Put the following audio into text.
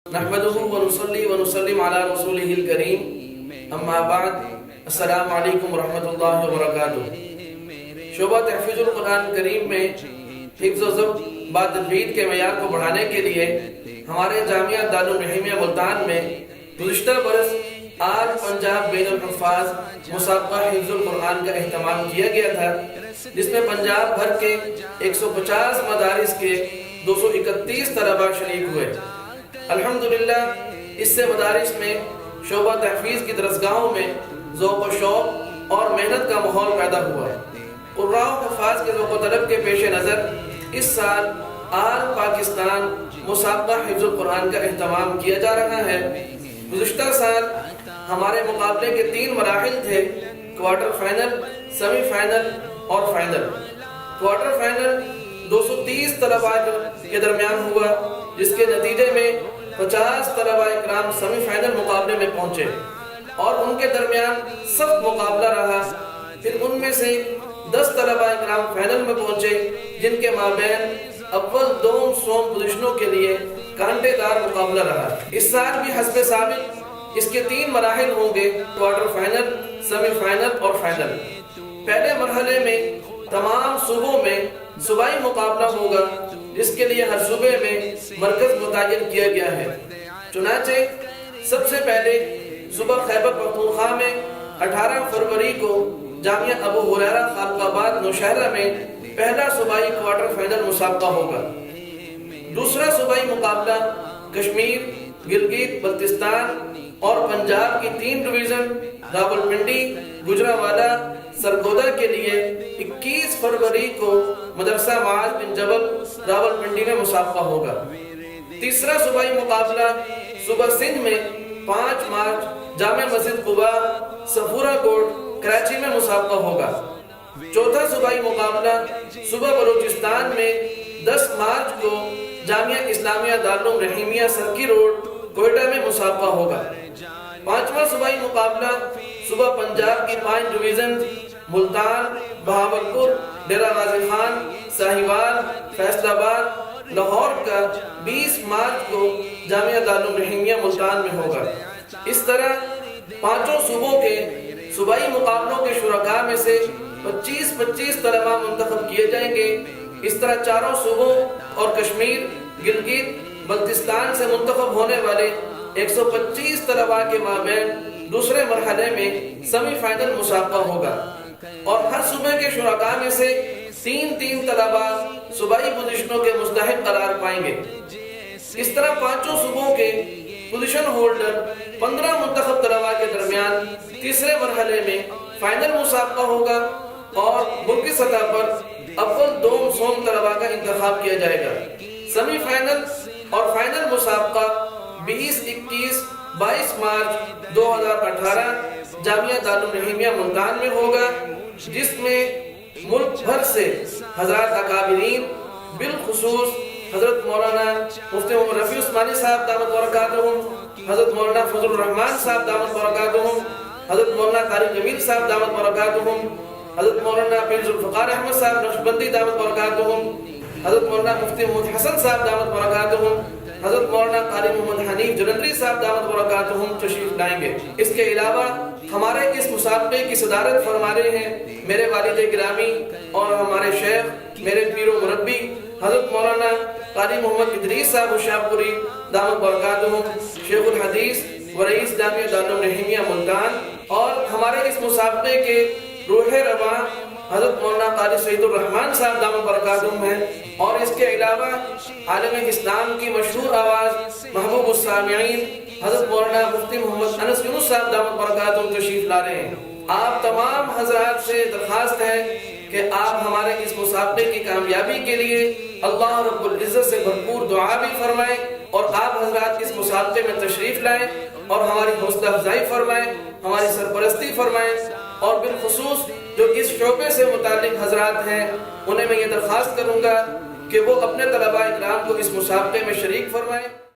نحمده ونصلي ونسلم على رسوله الكريم اما بعد السلام علیکم ورحمۃ اللہ وبرکاتہ۔ شعبہ تحفیظ القرآن کریم میں حفظ و ضبط با تجوید کے معیار کو بڑھانے کے لیے ہمارے جامعہ دارالرحیمیہ ملتان میں گزشتہ برس آل پنجاب بین الحفاظ مسابقہ حفظ القرآن کا اہتمام کیا گیا تھا، جس میں پنجاب بھر کے 150 مدارس کے 231 طلباء شریک ہوئے۔ الحمدللہ اس سے مدارس میں شعبہ تحفیظ کی درسگاہوں میں ذوق و شوق اور محنت کا ماحول پیدا ہوا۔ قراء و حفاظ کے ذوق و طلب کے پیش نظر اس سال آل پاکستان مسابقہ حفظ القرآن کا اہتمام کیا جا رہا ہے۔ گزشتہ سال ہمارے مقابلے کے 3 مراحل تھے: کوارٹر فائنل، سیمی فائنل اور فائنل۔ کوارٹر فائنل 230 طلباء کے درمیان ہوا، جس کے نتیجے میں 50 طلباء اکرام سیمی فائنل مقابلے میں پہنچے اور ان کے درمیان سخت مقابلہ رہا۔ پھر ان میں سے 10 طلباء اکرام فائنل میں پہنچے، جن کے مابین اول دوم سوم پوزیشنوں کے لیے کانٹے دار مقابلہ رہا۔ اس سال بھی حسب سابق اس کے 3 مراحل ہوں گے: کوارٹر فائنل، سیمی فائنل اور فائنل۔ پہلے مرحلے میں تمام صوبوں میں صوبائی مقابلہ ہوگا، جس کے لیے ہر صوبے میں مرکز متعین کیا گیا ہے۔ چنانچہ سب سے پہلے صوبہ خیبر پختونخوا میں 18 فروری کو جامعہ ابو ہریرہ خالق آباد نوشہرہ میں پہلا صوبائی کوارٹر فائنل مسابقہ ہوگا۔ دوسرا صوبائی مقابلہ کشمیر، گلگت بلتستان اور پنجاب کی 3 ڈویژن راولپنڈی، گجرانوالہ، سرگودا کے لیے 21 فروری کو مدرسہ معاذ بن جبل راولپنڈی میں مسابقہ ہوگا۔ تیسرا صوبائی مقابلہ صوبہ سندھ میں 5 مارچ جامع مسجد قباء، صفورہ کوٹ، کراچی میں مسابقہ ہوگا۔ چوتھا صوبائی مقابلہ صوبہ بلوچستان میں 10 مارچ کو جامعہ اسلامیہ دارالرحیمیہ سرکی روڈ، کوئٹہ میں مسابقہ ہوگا۔ پانچواں صوبائی مقابلہ صوبہ پنجاب کی 5 ڈویژن ملتان، بہاولپور، ڈیرہ غازی خان، ساہیوال، فیصل آباد، لاہور کا 20 مارچ کو جامعہ دارالرحیمیہ ملتان میں ہوگا۔ اس طرح 5 صوبوں کے صوبائی مقابلوں کے شرکاء میں سے 25 طلباء منتخب کیے جائیں گے۔ اس طرح 4 صوبوں اور کشمیر، گلگت بلتستان سے منتخب ہونے والے 125 طلباء کے مابین دوسرے مرحلے میں سیمی فائنل مسابقہ ہوگا اور ہر صوبے کے شرکاء میں سے 3 طلباء صوبائی پوزیشنوں کے مستحق قرار پائیں گے۔ اس طرح 5 صوبوں کے پوزیشن ہولڈر 15 منتخب طلباء کے درمیان تیسرے مرحلے میں فائنل مسابقہ ہوگا اور ملکی سطح پر اول دوم سوم طلباء کا انتخاب کیا جائے گا۔ سیمی فائنل اور فائنل مسابقہ 20، 21، 22 مارچ 2018 جامعہ دارالرحیمیہ ملتان میں ہوگا، جس میں ملک بھر سے حضرات اکابرین، بالخصوص حضرت مولانا مفتی محمد رفیع عثمانی صاحب دامت برکاتہم، حضرت مولانا فضل الرحمان صاحب دامت برکاتہم، حضرت مولانا طارق جمیل صاحب دامت برکاتہم، حضرت مولانا پیر ذوالفقار احمد صاحب نقشبندی دامت برکاتہم، حضرت مولانا مفتی محمد حسن صاحب دامت برکاتہم، حضرت مولانا قاری محمد حنیف جلندری صاحب دامت برکاتہم تشریف لائیں گے۔ اس کے علاوہ ہمارے اس مسابقے کی صدارت فرما رہے ہیں میرے والد گرامی اور ہمارے شیخ، میرے پیر و مربی حضرت مولانا قاری محمد ادریس صاحب ہوشیار پوری دامت برکاتہم، شیخ الحدیث و رئیس جامعہ دارالرحیمیہ ملتان، اور ہمارے اس مسابقے کے روح رواں حضرت مولانا قاری سعید الرحمان صاحب دامت برکاتہم ہیں، اور اس کے علاوہ عالم اسلام کی مشہور آواز محبوب السامعین حضرت مولانا مفتی محمد انس یونس صاحب دامت برکاتہم تشریف لا رہے ہیں۔ آپ تمام حضرات سے درخواست ہے کہ آپ ہمارے اس مسابقے کی کامیابی کے لیے اللہ رب العزت سے بھرپور دعا بھی فرمائیں، اور آپ حضرات اس مسابقے میں تشریف لائیں اور ہماری حوصلہ افزائی فرمائیں، ہماری سرپرستی فرمائیں، اور بالخصوص جو اس شعبے سے متعلق حضرات ہیں انہیں میں یہ درخواست کروں گا کہ وہ اپنے طلباء اکرام کو اس مسابقے میں شریک فرمائیں۔